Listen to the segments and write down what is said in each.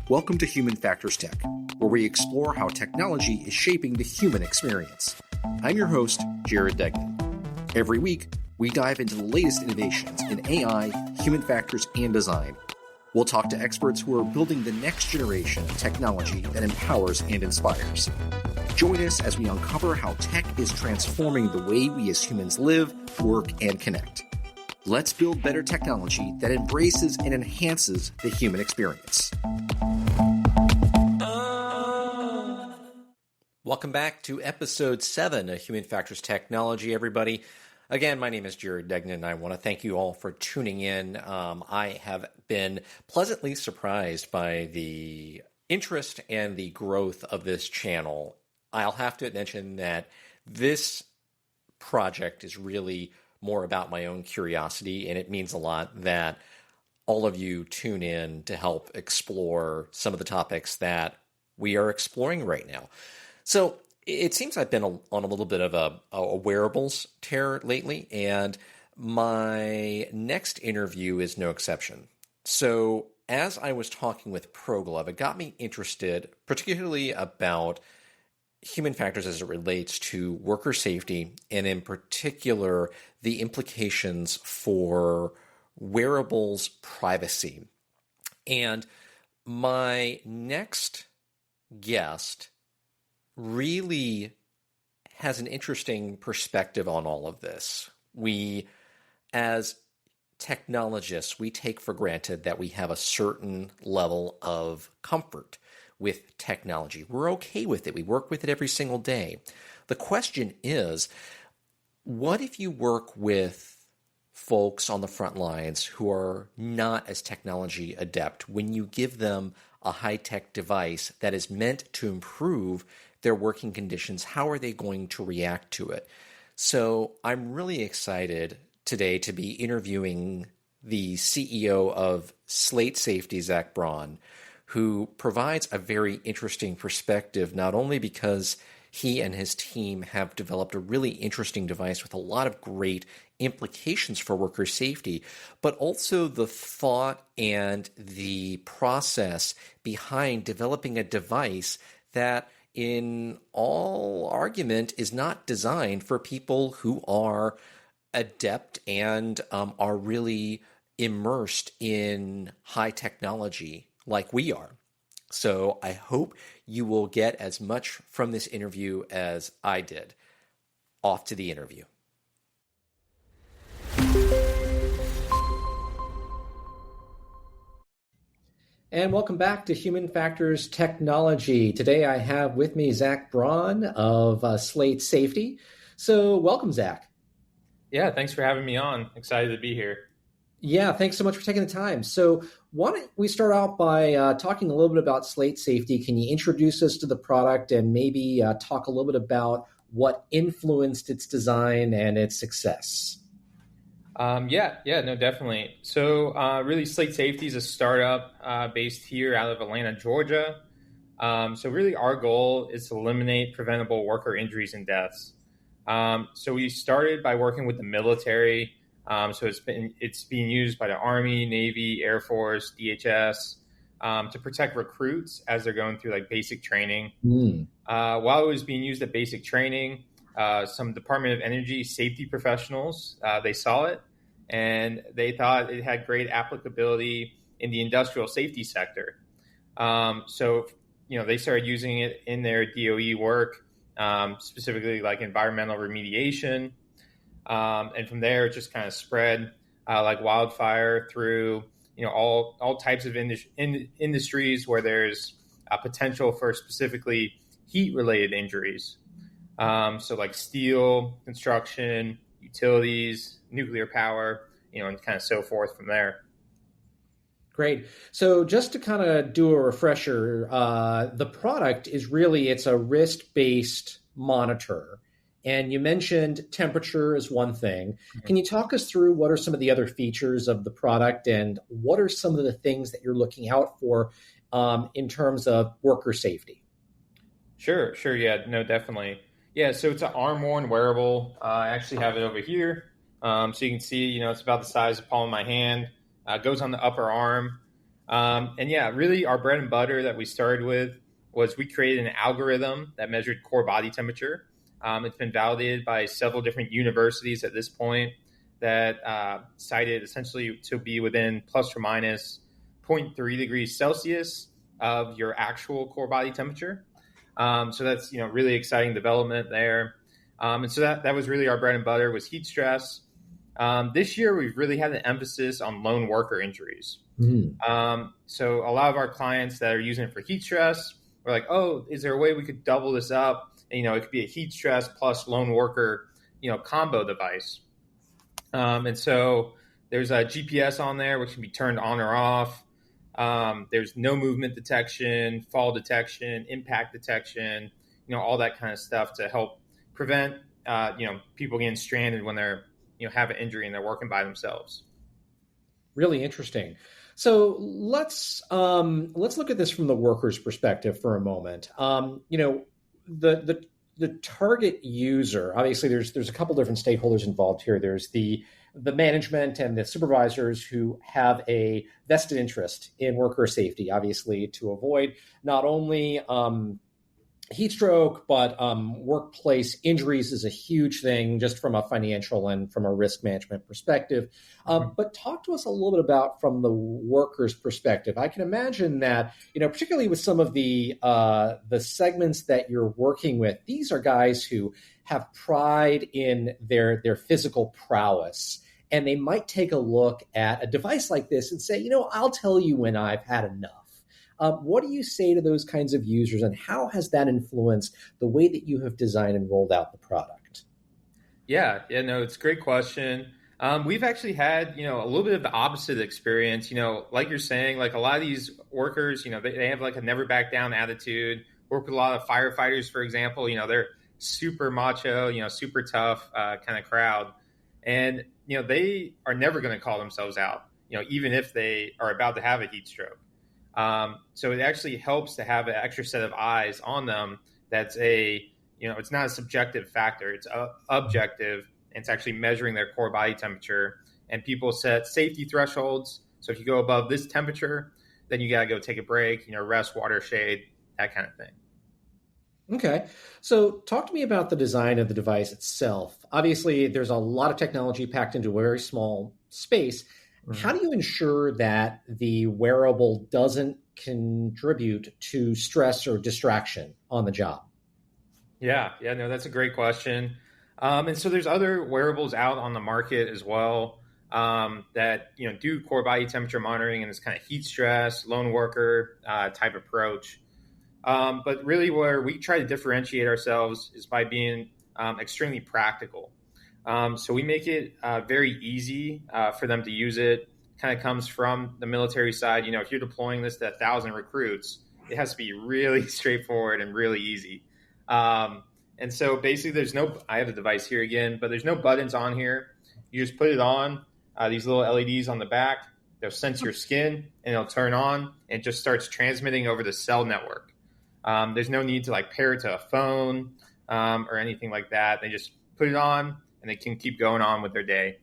Welcome to Human Factors Tech, where we explore how technology is shaping the human experience. I'm your host, Jared Degnan. Every week, we dive into the latest innovations in AI, human factors, and design. We'll talk to experts who are building the next generation of technology that empowers and inspires. Join us as we uncover how tech is transforming the way we as humans live, work, and connect. Let's build better technology that embraces and enhances the human experience. Welcome back to episode 7 of Human Factors Technology, everybody. Again, my name is Jared Degnan, and I want to thank you all for tuning in. I have been pleasantly surprised by the interest and the growth of this channel. I'll have to mention that this project is really more about my own curiosity, and it means a lot that all of you tune in to help explore some of the topics that we are exploring right now. So it seems I've been on a little bit of a wearables tear lately, and my next interview is no exception. So as I was talking with ProGlove, it got me interested, particularly about human factors as it relates to worker safety, and in particular, the implications for wearables privacy. And my next guest really has an interesting perspective on all of this. We, as technologists, we take for granted that we have a certain level of comfort with technology. We're okay with it. We work with it every single day. The question is, what if you work with folks on the front lines who are not as technology adept when you give them a high-tech device that is meant to improve their working conditions? How are they going to react to it? So I'm really excited today to be interviewing the CEO of Slate Safety, Zach Braun, who provides a very interesting perspective, not only because he and his team have developed a really interesting device with a lot of great implications for worker safety, but also the thought and the process behind developing a device that, in all argument, is not designed for people who are adept and are really immersed in high technology like we are. So I hope you will get as much from this interview as I did. Off to the interview. And welcome back to Human Factors Technology. Today I have with me Zach Braun of Slate Safety. So welcome, Zach. Yeah, thanks for having me on. Excited to be here. Yeah, thanks so much for taking the time. So why don't we start out by talking a little bit about Slate Safety. Can you introduce us to the product and maybe talk a little bit about what influenced its design and its success? No, definitely. So really, Slate Safety is a startup based here out of Atlanta, Georgia. So really, our goal is to eliminate preventable worker injuries and deaths. So we started by working with the military. So it's being used by the Army, Navy, Air Force, DHS to protect recruits as they're going through like basic training. While it was being used at basic training, some Department of Energy safety professionals, they saw it and they thought it had great applicability in the industrial safety sector. So they started using it in their DOE work, specifically like environmental remediation. And from there, it just kind of spread like wildfire through, all types of industries where there's a potential for specifically heat-related injuries. So like steel, construction, utilities, nuclear power, and kind of so forth from there. Great. So just to kind of do a refresher, the product is really, it's a wrist-based monitor. And you mentioned temperature is one thing. Can you talk us through what are some of the other features of the product and what are some of the things that you're looking out for in terms of worker safety? Sure. Yeah, no, definitely. Yeah, so it's an arm-worn wearable. I actually have it over here. So you can see, it's about the size of the palm of my hand. Goes on the upper arm. And yeah, really our bread and butter that we started with was we created an algorithm that measured core body temperature. It's been validated by several different universities at this point that cited essentially to be within plus or minus zero point 0.3 degrees Celsius of your actual core body temperature. So that's really exciting development there. And so that was really our bread and butter was heat stress. This year we've really had an emphasis on lone worker injuries. So a lot of our clients that are using it for heat stress, we're like, oh, is there a way we could double this up? And, it could be a heat stress plus lone worker, combo device. And so there's a GPS on there, which can be turned on or off. There's no movement detection, fall detection, impact detection, all that kind of stuff to help prevent, people getting stranded when they're, have an injury and they're working by themselves. Really interesting. So let's look at this from the worker's perspective for a moment. The target user, obviously there's a couple different stakeholders involved here. There's the management and the supervisors who have a vested interest in worker safety, obviously to avoid not only heat stroke, but workplace injuries is a huge thing just from a financial and from a risk management perspective. But talk to us a little bit about from the worker's perspective. I can imagine that, particularly with some of the segments that you're working with, these are guys who have pride in their physical prowess. And they might take a look at a device like this and say, I'll tell you when I've had enough. What do you say to those kinds of users, and how has that influenced the way that you have designed and rolled out the product? Yeah, no, it's a great question. We've actually had, a little bit of the opposite experience. Like you're saying, like a lot of these workers, they have like a never back down attitude. Work with a lot of firefighters, for example. They're super macho, super tough kind of crowd, and they are never going to call themselves out. Even if they are about to have a heat stroke. So it actually helps to have an extra set of eyes on them. That's it's not a subjective factor. It's objective. And it's actually measuring their core body temperature. And people set safety thresholds. So if you go above this temperature, then you got to go take a break, rest, water, shade, that kind of thing. Okay. So talk to me about the design of the device itself. Obviously, there's a lot of technology packed into a very small space. How do you ensure that the wearable doesn't contribute to stress or distraction on the job? Yeah, no, that's a great question. And so there's other wearables out on the market as well that do core body temperature monitoring and this kind of heat stress, lone worker type approach. But really, where we try to differentiate ourselves is by being extremely practical. So we make it very easy for them to use it. Kind of comes from the military side. If you're deploying this to 1,000 recruits, it has to be really straightforward and really easy. And so basically I have the device here again, but there's no buttons on here. You just put it on, these little LEDs on the back. They'll sense your skin and it'll turn on and it just starts transmitting over the cell network. There's no need to pair it to a phone or anything like that. They just put it on and they can keep going on with their day.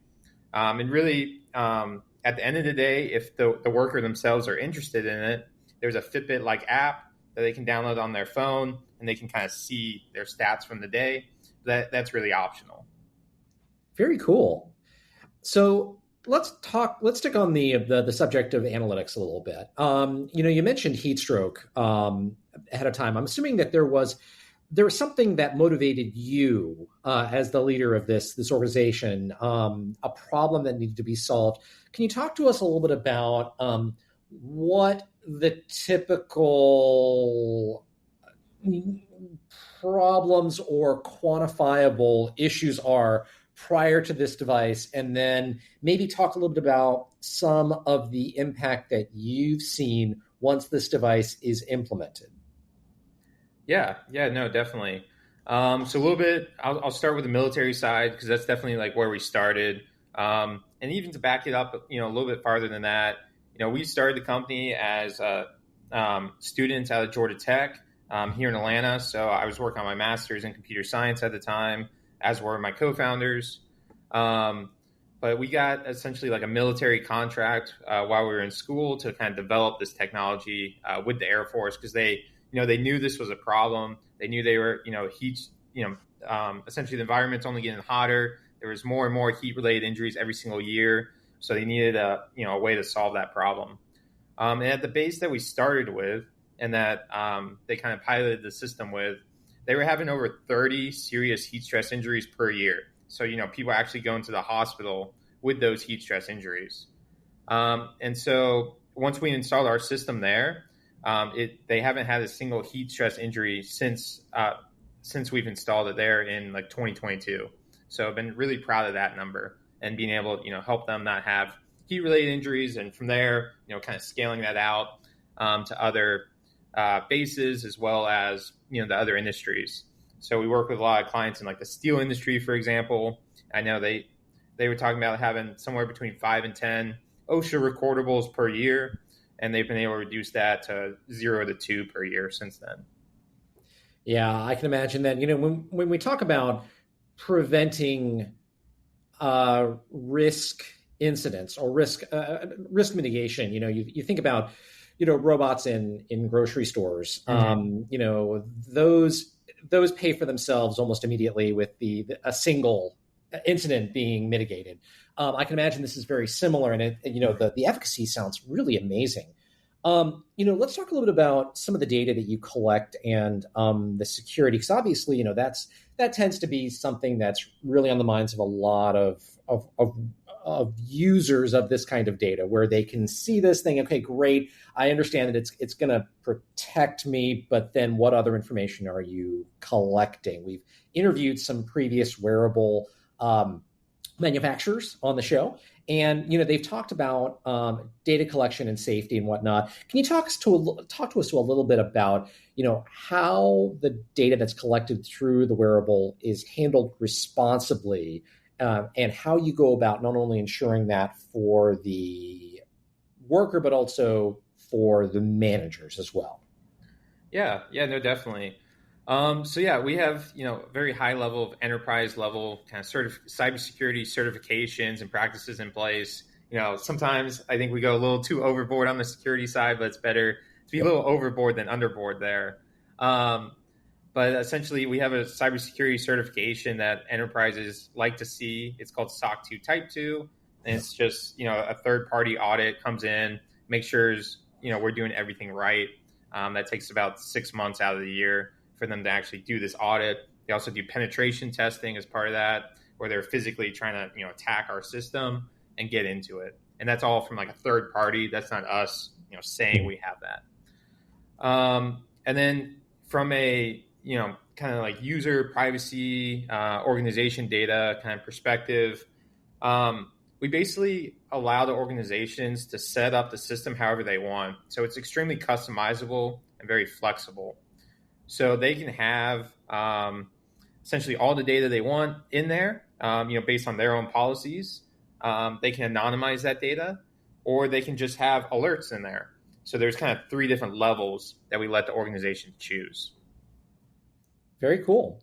And really, at the end of the day, if the worker themselves are interested in it, there's a Fitbit-like app that they can download on their phone, and they can kind of see their stats from the day. That's really optional. Very cool. So let's stick on the subject of analytics a little bit. You mentioned heat stroke ahead of time. I'm assuming that there was something that motivated you as the leader of this organization, a problem that needed to be solved. Can you talk to us a little bit about what the typical problems or quantifiable issues are prior to this device, and then maybe talk a little bit about some of the impact that you've seen once this device is implemented? Yeah, no, definitely. So a little bit, I'll start with the military side because that's definitely where we started. And even to back it up, a little bit farther than that, we started the company as students out of Georgia Tech here in Atlanta. So I was working on my master's in computer science at the time, as were my co-founders. But we got essentially like a military contract while we were in school to kind of develop this technology with the Air Force because they knew this was a problem. They knew they were, essentially the environment's only getting hotter. There was more and more heat-related injuries every single year, so they needed a way to solve that problem. And at the base that we started with, and that they kind of piloted the system with, they were having over 30 serious heat stress injuries per year. So, people actually go into the hospital with those heat stress injuries. And so once we installed our system there, they haven't had a single heat stress injury since we've installed it there in like 2022. So I've been really proud of that number and being able to, help them not have heat related injuries. And from there, kind of scaling that out to other bases as well as, the other industries. So we work with a lot of clients in like the steel industry, for example. I know they were talking about having somewhere between 5 and 10 OSHA recordables per year, and they've been able to reduce that to 0 to 2 per year since then. Yeah, I can imagine that. When we talk about preventing risk incidents or risk mitigation, you think about robots in grocery stores. Those pay for themselves almost immediately with a single incident being mitigated. I can imagine this is very similar, and the efficacy sounds really amazing. Let's talk a little bit about some of the data that you collect and the security, because obviously, that tends to be something that's really on the minds of a lot of users of this kind of data, where they can see this thing. Okay, great. I understand that it's going to protect me, but then what other information are you collecting? We've interviewed some previous wearable manufacturers on the show, and they've talked about data collection and safety and whatnot. Can you talk to us a little bit about how the data that's collected through the wearable is handled responsibly, and how you go about not only ensuring that for the worker but also for the managers as well? Yeah, no, definitely. We have very high level of enterprise level kind of cybersecurity certifications and practices in place. Sometimes I think we go a little too overboard on the security side, but it's better to be a little overboard than underboard there. But essentially, we have a cybersecurity certification that enterprises like to see. It's called SOC 2 Type 2, and it's just a third party audit comes in, makes sure we're doing everything right. That takes about 6 months out of the year for them to actually do this audit. They also do penetration testing as part of that, where they're physically trying to attack our system and get into it. And that's all from like a third party. That's not us saying we have that. And then from a kind of like user privacy, organization data kind of perspective, we basically allow the organizations to set up the system however they want. So it's extremely customizable and very flexible. So they can have essentially all the data they want in there, based on their own policies. They can anonymize that data, or they can just have alerts in there. So there's kind of 3 different levels that we let the organization choose. Very cool.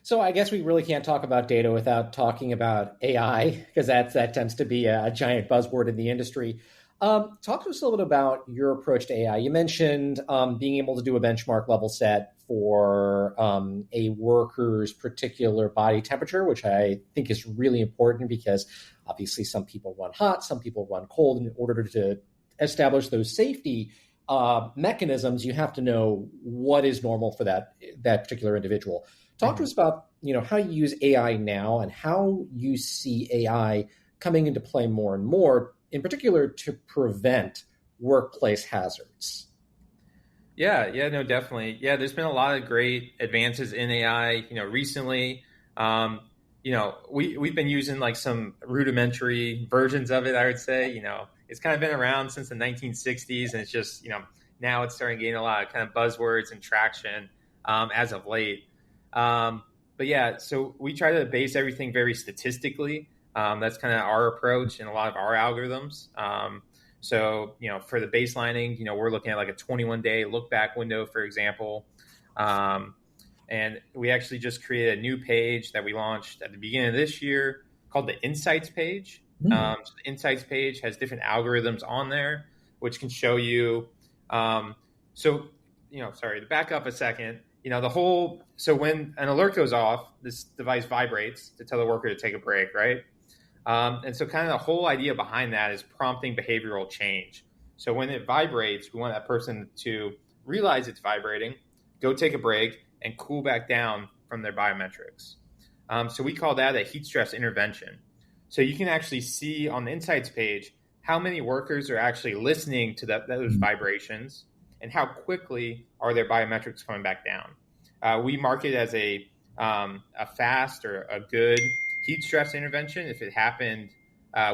So I guess we really can't talk about data without talking about AI, because that tends to be a giant buzzword in the industry. Talk to us a little bit about your approach to AI. You mentioned being able to do a benchmark level set for a worker's particular body temperature, which I think is really important because obviously some people run hot, some people run cold. And in order to establish those safety mechanisms, you have to know what is normal for that particular individual. Talk to us about how you use AI now and how you see AI coming into play more and more, in particular to prevent workplace hazards. Yeah, no, definitely. Yeah, there's been a lot of great advances in AI, recently. We've been using like some rudimentary versions of it, I would say. It's kind of been around since the 1960s, and it's just, now it's starting to gain a lot of kind of buzzwords and traction as of late. But yeah, so we try to base everything very statistically. That's kind of our approach in a lot of our algorithms. So, for the baselining, we're looking at like a 21-day look back window, for example. And we actually just created a new page that we launched at the beginning of this year called the Insights page. So the insights page has different algorithms on there, which can show you. To back up a second, so when an alert goes off, this device vibrates to tell the worker to take a break, right? And so kind of the whole idea behind that is prompting behavioral change. So when it vibrates, we want that person to realize it's vibrating, go take a break, and cool back down from their biometrics. So we call that a heat stress intervention. So you can actually see on the insights page how many workers are actually listening to those vibrations and how quickly are their biometrics coming back down. We mark it as a fast or a good heat stress intervention if it happened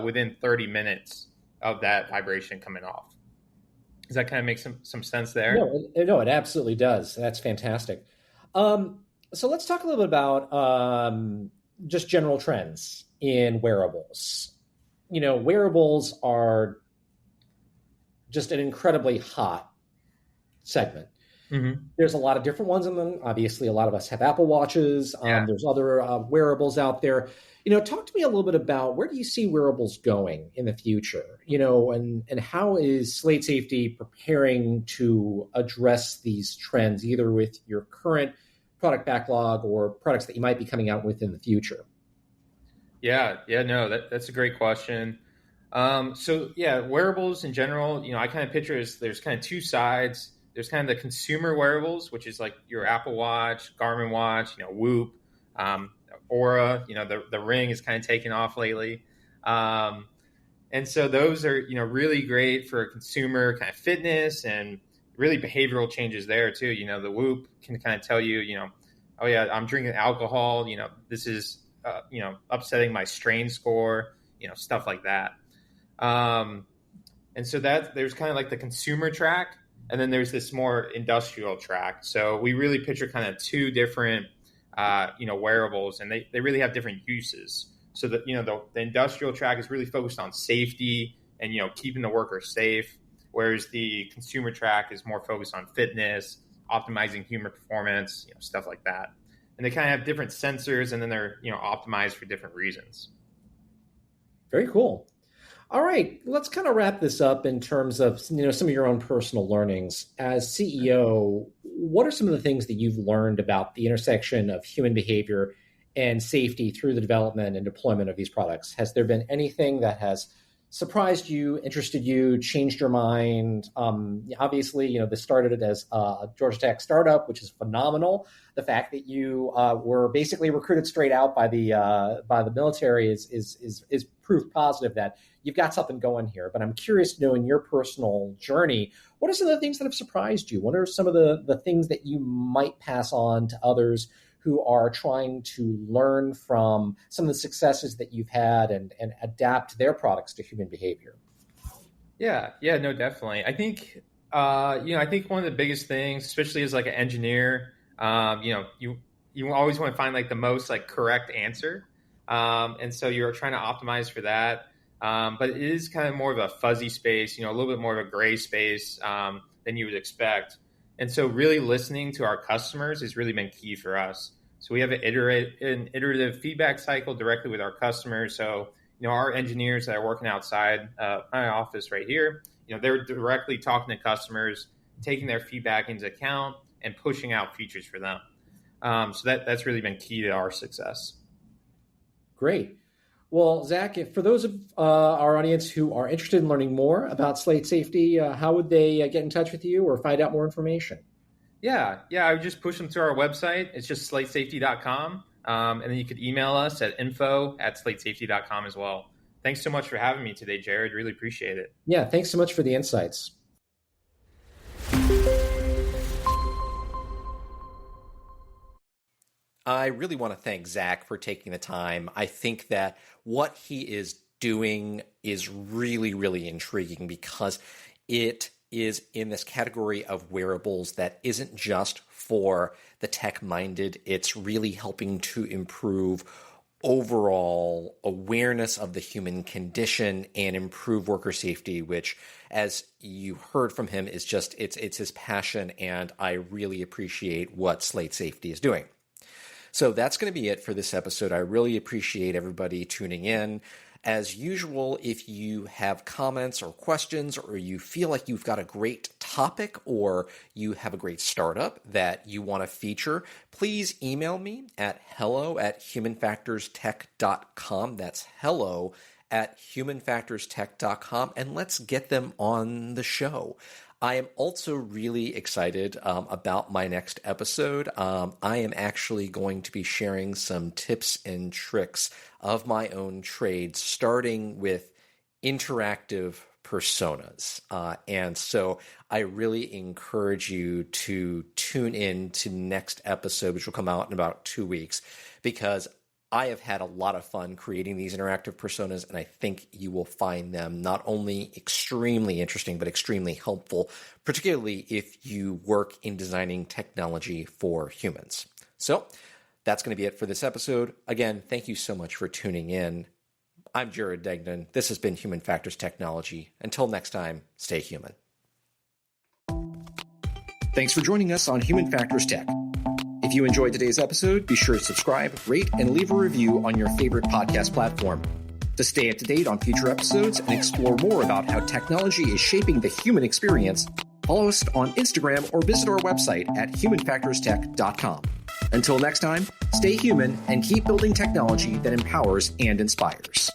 within 30 minutes of that vibration coming off. Does that kind of make some sense there? No, it absolutely does. That's fantastic. So let's talk a little bit about just general trends in wearables. Wearables are just an incredibly hot segment. Mm-hmm. There's a lot of different ones in them. Obviously, a lot of us have Apple Watches. There's other wearables out there. Talk to me a little bit about where do you see wearables going in the future? And how is Slate Safety preparing to address these trends, either with your current product backlog or products that you might be coming out with in the future? That's a great question. Wearables in general, I kind of picture there's kind of two sides. There's kind of the consumer wearables, which is like your Apple Watch, Garmin watch, Whoop, Aura. The Ring is kind of taken off lately, and so those are really great for consumer kind of fitness and really behavioral changes there too. The Whoop can kind of tell you, oh yeah, I'm drinking alcohol. This is upsetting my strain score. Stuff like that. And so that there's kind of like the consumer track. And then there's this more industrial track. So we really picture kind of two different, wearables, and they really have different uses. So that, the industrial track is really focused on safety and, keeping the worker safe, whereas the consumer track is more focused on fitness, optimizing human performance, stuff like that. And they kind of have different sensors, and then they're, optimized for different reasons. Very cool. All right, let's kind of wrap this up in terms of some of your own personal learnings. As CEO, what are some of the things that you've learned about the intersection of human behavior and safety through the development and deployment of these products? Has there been anything that has surprised you, interested you, changed your mind? Obviously, this started as a Georgia Tech startup, which is phenomenal. The fact that you were basically recruited straight out by the military is proof positive that you've got something going here. But I'm curious to know, in your personal journey, what are some of the things that have surprised you? What are some of the things that you might pass on to others who are trying to learn from some of the successes that you've had and adapt their products to human behavior? Yeah, no, definitely. I think, I think one of the biggest things, especially as like an engineer, you always want to find like the most like correct answer. And so you're trying to optimize for that. But it is kind of more of a fuzzy space, a little bit more of a gray space than you would expect. And so really listening to our customers has really been key for us. So we have an iterative feedback cycle directly with our customers. So, our engineers that are working outside my office right here, they're directly talking to customers, taking their feedback into account and pushing out features for them. So that's really been key to our success. Great. Well, Zach, for those of our audience who are interested in learning more about Slate Safety, how would they get in touch with you or find out more information? Yeah, I would just push them to our website. It's just slatesafety.com. And then you could email us at info@slatesafety.com as well. Thanks so much for having me today, Jared. Really appreciate it. Yeah, thanks so much for the insights. I really want to thank Zach for taking the time. I think that what he is doing is really, really intriguing because it is in this category of wearables that isn't just for the tech-minded. It's really helping to improve overall awareness of the human condition and improve worker safety, which, as you heard from him, is just it's his passion, and I really appreciate what Slate Safety is doing. So that's going to be it for this episode. I really appreciate everybody tuning in. As usual, if you have comments or questions, or you feel like you've got a great topic or you have a great startup that you want to feature, please email me at hello@humanfactorstech.com. That's hello@humanfactorstech.com, and let's get them on the show. I am also really excited about my next episode. I am actually going to be sharing some tips and tricks of my own trade, starting with interactive personas. And so I really encourage you to tune in to next episode, which will come out in about 2 weeks, because I have had a lot of fun creating these interactive personas, and I think you will find them not only extremely interesting, but extremely helpful, particularly if you work in designing technology for humans. So that's going to be it for this episode. Again, thank you so much for tuning in. I'm Jared Degnan. This has been Human Factors Technology. Until next time, stay human. Thanks for joining us on Human Factors Tech. If you enjoyed today's episode, be sure to subscribe, rate, and leave a review on your favorite podcast platform. To stay up to date on future episodes and explore more about how technology is shaping the human experience, follow us on Instagram or visit our website at humanfactorstech.com. Until next time, stay human and keep building technology that empowers and inspires.